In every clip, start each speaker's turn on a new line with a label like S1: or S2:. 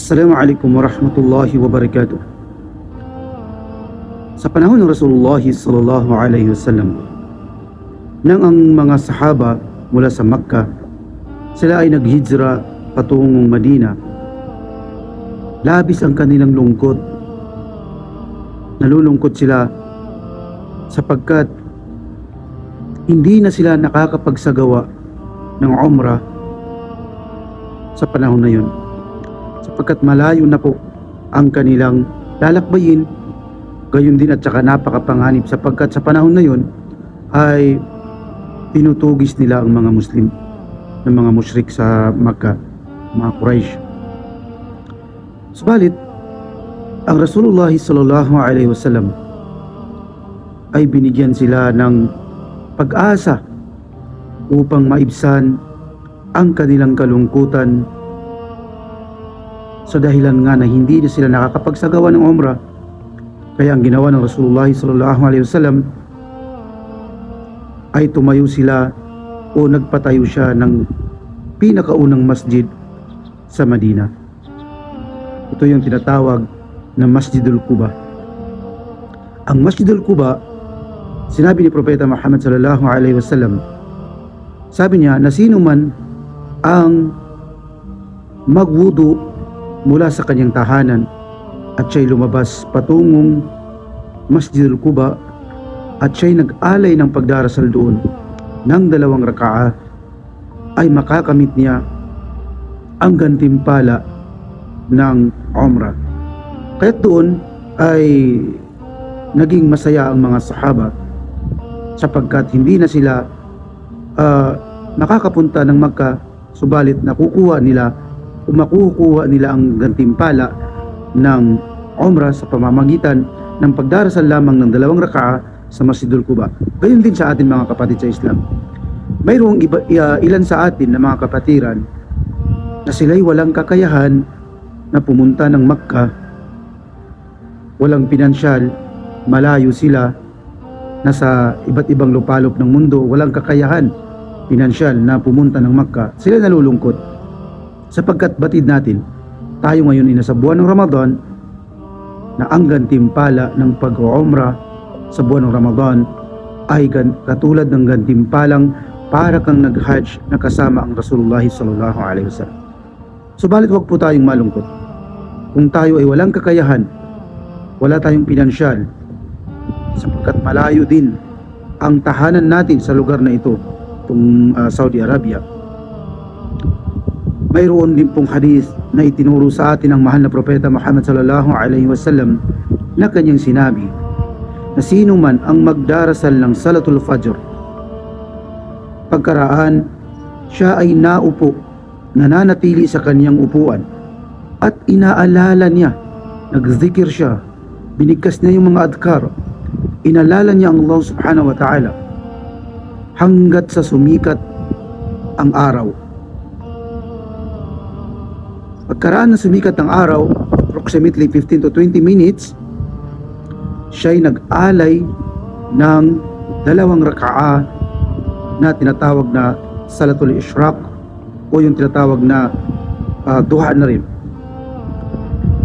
S1: Assalamualaikum warahmatullahi wabarakatuh. Sa panahon ng Rasulullah sallallahu alaihi wasallam, nang ang mga sahaba mula sa Makkah, sila ay naghijra patungong Madina, labis ang kanilang lungkot. Nalulungkot sila sapagkat hindi na sila nakakapagsagawa ng umrah sa panahon na yun, sapagkat malayo na po ang kanilang lalakbayin. Gayon din at saka napakapanganib, sapagkat sa panahon na yun ay tinutugis nila ang mga Muslim ng mga musyrik sa Makkah, mga Quraysh. Subalit ang Rasulullah sallallahu alaihi wasallam ay binigyan sila ng pag-asa upang maibsan ang kanilang kalungkutan sa dahilan nga na hindi na sila nakakapagsagawa ng umrah. Kaya ang ginawa ng Rasulullah sallallahu alaihi wasallam ay tumayo sila o nagpatayo siya ng pinakaunang masjid sa Madina. Ito yung tinatawag na Masjidul Quba. Ang Masjidul Quba, sinabi ni Propeta Muhammad sallallahu alaihi wasallam, sabi niya na sino man ang magwudu mula sa kanyang tahanan at siya'y lumabas patungong Masjidul Quba at siya'y nag-alay ng pagdarasal doon ng 2 raka'a, ay makakamit niya ang gantimpala ng umrah. Kaya't doon ay naging masaya ang mga sahaba sapagkat hindi na sila nakakapunta ng Makkah, subalit nakukuha nila ang gantimpala ng umrah sa pamamagitan ng pagdarasal lamang ng 2 raka'a sa Masjidul Quba. Gayon din sa atin mga kapatid sa Islam. Mayroong ilan sa atin na mga kapatiran na sila'y walang kakayahan na pumunta ng Makkah, walang pinansyal, malayo sila, nasa iba't ibang lupalop ng mundo, walang kakayahan pinansyal na pumunta ng Makkah. Sila nalulungkot sapagkat batid natin, tayo ngayon ay nasa buwan ng Ramadan, na ang gantimpala ng pag-umrah sa buwan ng Ramadan ay katulad ng gantimpalang para kang nag-hajj na kasama ang Rasulullah sallallahu alaihi wasallam. Subalit wag po tayong malungkot. Kung tayo ay walang kakayahan, wala tayong pinansyal, sapagkat malayo din ang tahanan natin sa lugar na ito, itong Saudi Arabia. Mayroon din pong hadith na itinuro sa atin ng mahal na Propeta Muhammad sallallahu alaihi wasallam na kanyang sinabi na sino man ang magdarasal ng Salatul Fajr, pagkaraan siya ay naupo, nananatili sa kanyang upuan at inaalala niya, nagzikir siya, binigkas niya yung mga adkar, inalala niya ang Allah subhanahu wa ta'ala hanggat sa sumikat ang araw. Pagkaraan na sumikat ng araw, approximately 15 to 20 minutes, siya'y nag-alay ng 2 raka'a na tinatawag na Salatul Ishraq o yung tinatawag na duha na rin.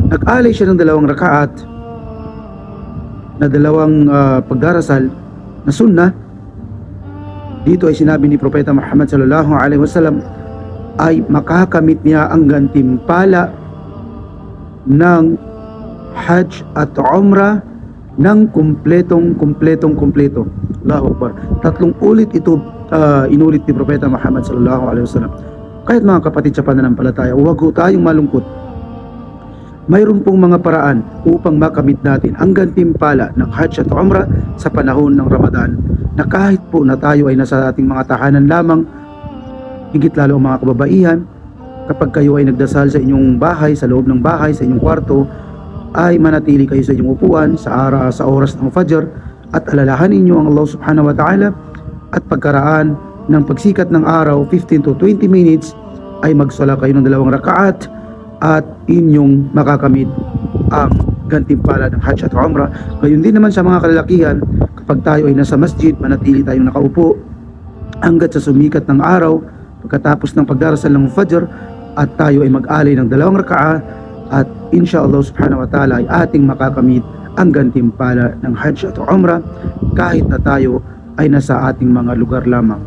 S1: Nag-alay siya ng 2 rakaat na 2 pagdarasal na sunnah. Dito ay sinabi ni Propeta Muhammad sallallahu alaihi wasallam ay makakamit niya ang gantimpala ng hajj at umrah ng kumpleto. Allahu Akbar. 3 ulit ito inulit ni Propeta Muhammad sallallahu alaihi wasallam. Kahit mga kapatid sa pananampalataya, huwag tayong malungkot. Mayroon pong mga paraan upang makamit natin ang gantimpala ng hajj at umrah sa panahon ng Ramadan, na kahit po na tayo ay nasa ating mga tahanan lamang, higit lalo ang mga kababaihan, kapag kayo ay nagdasal sa inyong bahay, sa loob ng bahay, sa inyong kwarto, ay manatili kayo sa inyong upuan sa oras ng Fajr at alalahanin niyo ang Allah subhanahu wa ta'ala, at pagkaraan ng pagsikat ng araw 15 to 20 minutes ay magsala kayo ng 2 rakaat at inyong makakamit ang gantimpala ng hajj at umrah. Gayon din naman sa mga kalalakihan, kapag tayo ay nasa masjid, manatili tayong nakaupo hanggat sa sumikat ng araw. Pagkatapos ng pagdarasal ng Fajr at tayo ay mag-alay ng 2 raka'a, at inshallah subhanahu wa ta'ala ay ating makakamit ang gantimpala ng Hajj at Umrah kahit na tayo ay nasa ating mga lugar lamang.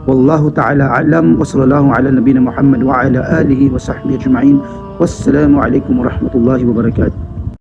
S1: Wallahu ta'ala a'lam wa sallallahu ala nabina Muhammad wa ala alihi wa sahbihi ajma'in. Wassalamu alaikum warahmatullahi wabarakatuh.